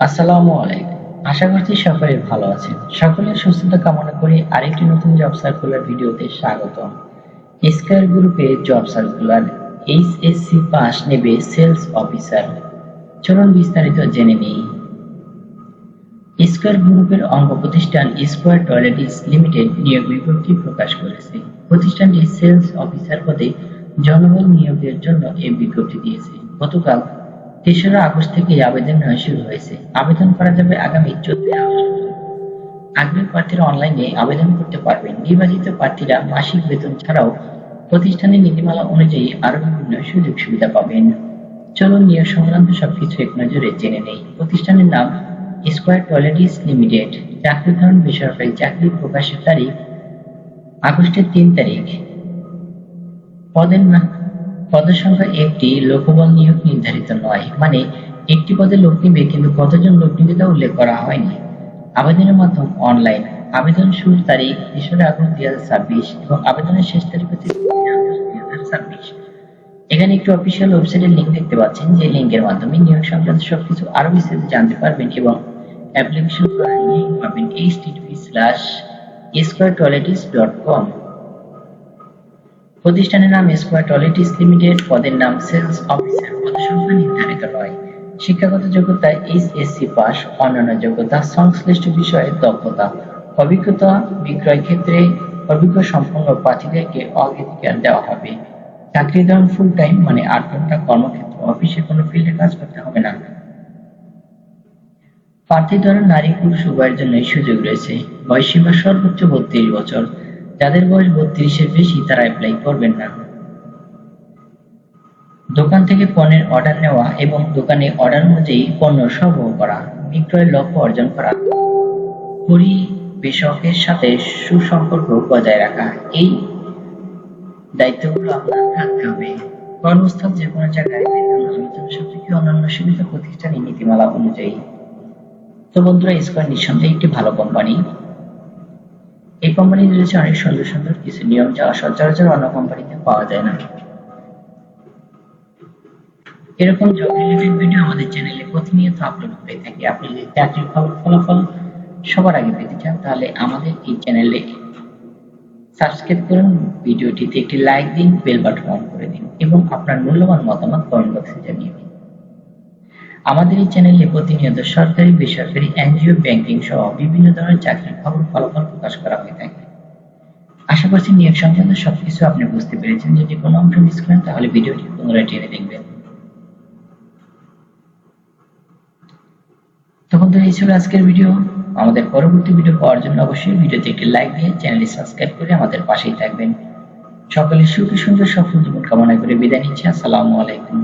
আসসালামু আলাইকুম। আশা করছি সকলে ভালো আছেন। সকলের সুস্থতা কামনা করে আরেকটি নতুন জব সার্কুলার ভিডিওতে স্বাগতম। স্কয়ার গ্রুপে জব সার্কুলার এইচএসসি পাস নেবে সেলস অফিসার। চলুন বিস্তারিত জেনে নিই। স্কয়ার গ্রুপের অঙ্গ প্রতিষ্ঠান স্কয়ার টয়লেটিস লিমিটেড নিয়োগ বিজ্ঞপ্তি প্রকাশ করেছে। প্রতিষ্ঠানটি সেলস অফিসার পদে জনবল নিয়োগের জন্য এই বিজ্ঞপ্তি দিয়েছে। গতকাল ৩রা আগস্ট থেকে আবেদন নেওয়া শুরু হয়েছে। আবেদন করা যাবে আগামী ১৪ আগস্ট। আগ্রহী প্রার্থীরা অনলাইনে আবেদন করতে পারবেন। নির্বাচিত প্রার্থীরা মাসিক বেতন ছাড়াও প্রতিষ্ঠানের নীতিমালা অনুযায়ী আরো বিভিন্ন সুযোগ সুবিধা পাবেন। চলুন নিয়োগ সংক্রান্ত সবকিছু এক নজরে জেনে নেই। প্রতিষ্ঠানের নাম স্কয়ার টয়লেটিস লিমিটেড। চাকরির ধরন বেসরকারি চাকরি। প্রকাশের তারিখ আগস্টের ৩ তারিখ। পদের সংখ্যা একটি। লোকবল নিয়োগ নির্ধারিত নয়, মানে একটি পদে লোক নিবে কিন্তু কতজন লোক নিবে তা উল্লেখ করা হয়নি। আবেদনের মাধ্যম অনলাইন। আবেদন শুরুর তারিখ ৩রা আগস্ট ২০২৬ এবং আবেদনের শেষ তারিখ হচ্ছে ২০২৬। এখানে একটি অফিসিয়াল ওয়েবসাইটের লিঙ্ক দেখতে পাচ্ছেন, যে লিঙ্কের মাধ্যমে নিয়োগ সংক্রান্ত সবকিছু আরো বিস্তারিত জানতে পারবেন এবং অ্যাপ্লিকেশন করার লিঙ্ক পাবেন http://squaretoiletis.com। প্রতিষ্ঠানের নাম স্কয়ার টয়লেটিস লিমিটেড। পদের নাম সেলস অফিসার। পদসংখ্যা নির্ধারিত নয়। শিক্ষাগত যোগ্যতা এইচএসসি পাস। অন্যান্য যোগ্যতা সংশ্লিষ্ট বিষয়ে দক্ষতা, অভিজ্ঞতা। বিক্রয় ক্ষেত্রে অভিজ্ঞ সম্পন্ন প্রার্থীদেরকে অগ্রাধিকার দেওয়া হবে। চাকরির ধরন ফুল টাইম, মানে ৮ ঘন্টা কর্মক্ষেত্র। অফিসে কোনো ফিল্ডে কাজ করতে হবে না। প্রার্থী ধরন নারী পুরুষ উভয়ের জন্যই সুযোগ রয়েছে। বয়সসীমা সর্বোচ্চ ৩২ বছর। যাদের বয়স ৩২-এর বেশি তারা অ্যাপ্লাই করবেন না। দোকান থেকে পণ্যের অর্ডার নেওয়া এবং দোকানে অর্ডার অনুযায়ী পণ্য সরবরাহ করা। বিক্রয়ের লক্ষ্য অর্জন করা। পরিবেশকের সাথে সুসম্পর্ক বজায় রাখা। এই দায়িত্বগুলো আপনার থাকতে হবে। কর্মস্থল যে কোনো জায়গায় বেতন আলোচনা সাপেক্ষে অন্যান্য সুবিধা প্রতিষ্ঠানের নীতিমালা অনুযায়ী। তো বন্ধুরা, স্কয়ার নিঃসন্দেহে একটি ভালো কোম্পানি। এই কোম্পানিতে রয়েছে অনেক সুন্দর সুন্দর কিছু নিয়ম, যা সচরাচর অন্য কোম্পানিতে পাওয়া যায় না। এরকম জব রিলেটেড ভিডিও আমাদের চ্যানেলে প্রতিনিয়ত আপলোড করে থাকি। আপনি যদি চাকরির ফলাফল সবার আগে পেতে চান তাহলে আমাদের এই চ্যানেলে সাবস্ক্রাইব করুন, ভিডিওটিতে একটি লাইক দিন, বেল বাটন অন করে দিন এবং আপনার মূল্যবান মতামত কমেন্ট বক্সে জানিয়ে দিন। আমাদের এই চ্যানেলে প্রতিনিয়ত সরকারি, বেসরকারি, এনজিও, ব্যাংকিং সহ বিভিন্ন ধরনের চাকরির ফলাফল প্রকাশ করা হয়ে থাকে। আশা করছি নিয়োগ সংক্রান্ত সবকিছু আপনি বুঝতে পেরেছেন। যদি কোনো অংশ মিস করেন তাহলে ভিডিওটি পুনরায় টেনে দেখবেন। তো বন্ধুরা, এই ছিল আজকের ভিডিও। আমাদের পরবর্তী ভিডিও পাওয়ার জন্য অবশ্যই ভিডিওতে একটি লাইক দিয়ে চ্যানেলটি সাবস্ক্রাইব করে আমাদের পাশেই থাকবেন। সকলে সুখী সুন্দর সফল জীবন কামনা করে বিদায় নিচ্ছি। আসসালামু আলাইকুম।